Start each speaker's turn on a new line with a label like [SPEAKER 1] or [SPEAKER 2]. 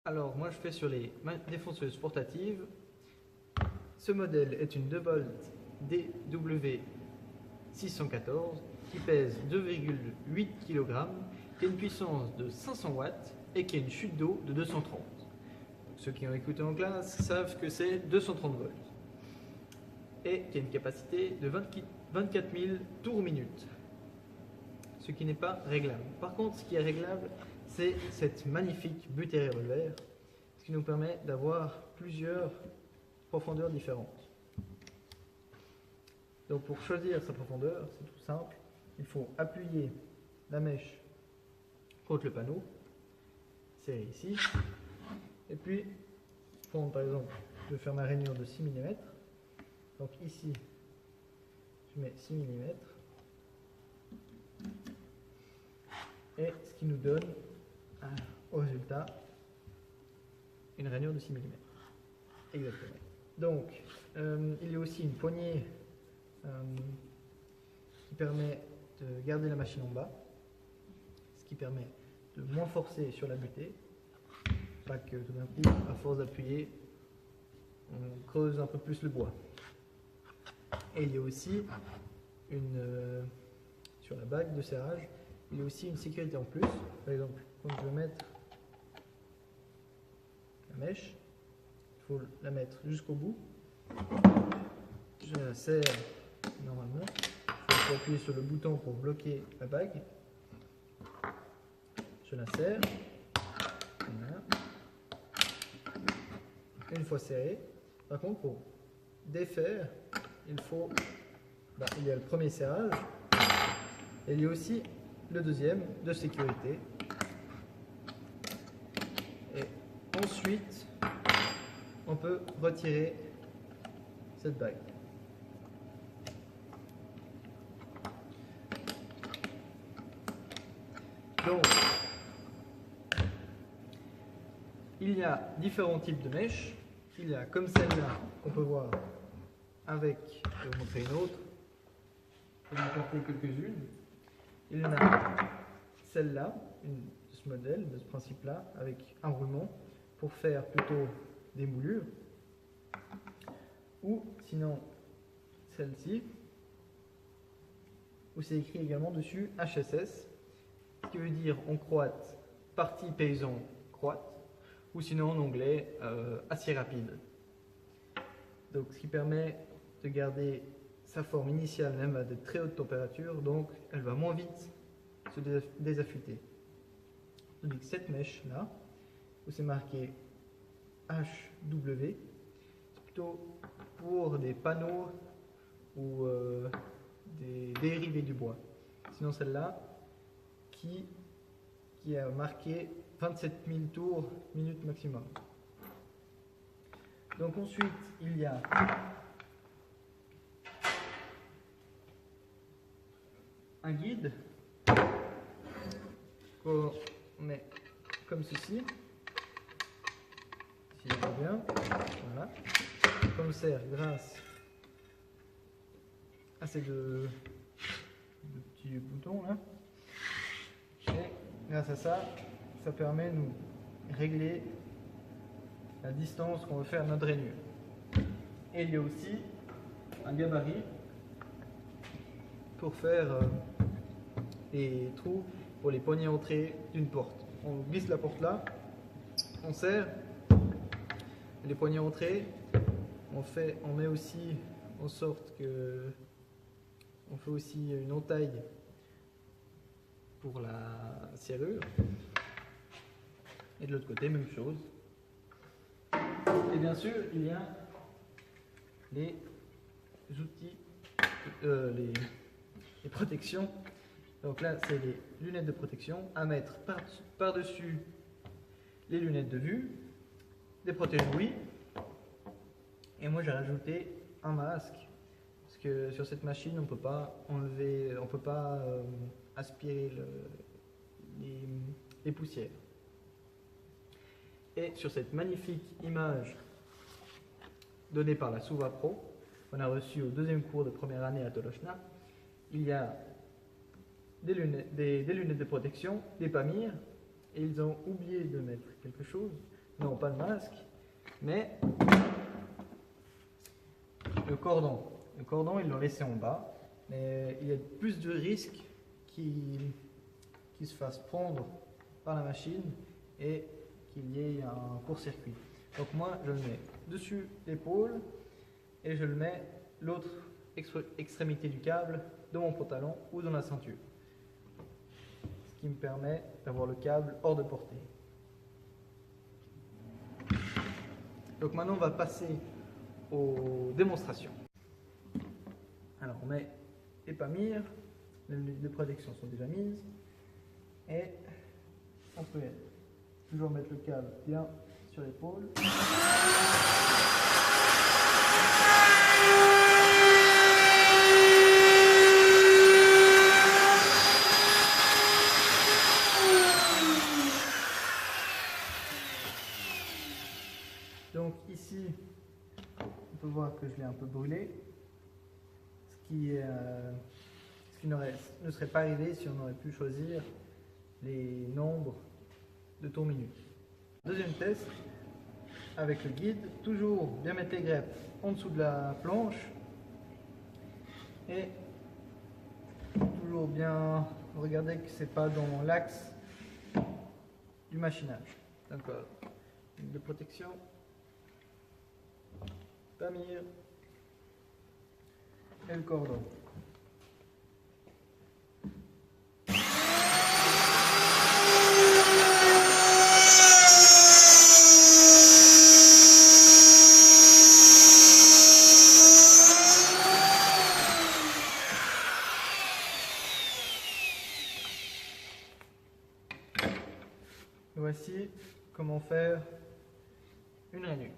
[SPEAKER 1] Alors, moi je fais sur les défonceuses portatives. Ce modèle est une 2V DW614 qui pèse 2,8 kg, qui a une puissance de 500 watts et qui a une chute d'eau de 230. Ceux qui ont écouté en classe savent que c'est 230 volts et qui a une capacité de 24 000 tours minute, ce qui n'est pas réglable. Par contre, ce qui est réglable, c'est cette magnifique butée revolver, ce qui nous permet d'avoir plusieurs profondeurs différentes. Donc pour choisir sa profondeur, c'est tout simple, il faut appuyer la mèche contre le panneau, serrer ici, et puis prendre par exemple, je vais faire ma rainure de 6 mm, donc ici je mets 6 mm, et ce qui nous donne au résultat une rainure de 6 mm. Exactement. Donc, il y a aussi une poignée qui permet de garder la machine en bas, ce qui permet de moins forcer sur la butée, pas que tout d'un coup, à force d'appuyer, on creuse un peu plus le bois. Et il y a aussi sur la bague de serrage, il y a aussi une sécurité en plus. Par exemple, quand je veux mettre la mèche, il faut la mettre jusqu'au bout. Je la serre normalement. Il faut appuyer sur le bouton pour bloquer la bague. Je la serre. Voilà. Une fois serrée. Par contre, pour défaire, il y a le premier serrage et il y a aussi le deuxième de sécurité. Et ensuite, on peut retirer cette bague. Donc, il y a différents types de mèches. Il y a comme celle-là qu'on peut voir avec, je vais vous montrer une autre, je vais vous apporter quelques-unes. Il y en a celle-là, de ce modèle, de ce principe-là, avec un roulement pour faire plutôt des moulures. Ou sinon celle-ci, où c'est écrit également dessus HSS, ce qui veut dire en croate partie paysan croate, ou sinon en anglais assez rapide. Donc ce qui permet de garder sa forme initiale même à de très hautes températures, donc elle va moins vite se désaffûter. Donc cette mèche là, où c'est marqué HW, c'est plutôt pour des panneaux ou des dérivés du bois. Sinon celle-là qui a marqué 27 000 tours minute maximum. Donc ensuite il y a un guide qu'on met comme ceci, si je vois bien, voilà, comme serre grâce à ces deux petits boutons là, et grâce à ça, ça permet de nous régler la distance qu'on veut faire à notre rainure. Et il y a aussi un gabarit pour faire les trous pour les poignées entrées d'une porte. On glisse la porte là, on serre les poignées entrées, on met aussi en sorte que on fait aussi une entaille pour la serrure, et de l'autre côté même chose. Et bien sûr il y a les outils, les protections. Donc là c'est les lunettes de protection à mettre par-dessus les lunettes de vue, des protège-ouïes, et moi j'ai rajouté un masque parce que sur cette machine on peut pas enlever, on peut pas aspirer les poussières. Et sur cette magnifique image donnée par la Suva Pro, qu'on a reçue au deuxième cours de première année à Tolochna, il y a des lunettes de protection, des Pamir, et ils ont oublié de mettre quelque chose, non pas le masque, mais le cordon. Le cordon, ils l'ont laissé en bas, mais il y a plus de risques qu'il se fasse prendre par la machine et qu'il y ait un court-circuit. Donc moi, je le mets dessus l'épaule et je le mets l'autre extrémité du câble de mon pantalon ou dans la ceinture. Ce qui me permet d'avoir le câble hors de portée. Donc maintenant, on va passer aux démonstrations. Alors, on met les pamires, les lunettes de protection sont déjà mises, et on peut toujours mettre le câble bien sur l'épaule. Donc ici, on peut voir que je l'ai un peu brûlé, ce qui ne serait pas arrivé si on aurait pu choisir les nombres de tours minutes. Deuxième test, avec le guide, toujours bien mettre les greffes en dessous de la planche et toujours bien regarder que c'est pas dans l'axe du machinage. Donc ligne de protection, pamire et le cordon. Voici comment faire une rainure.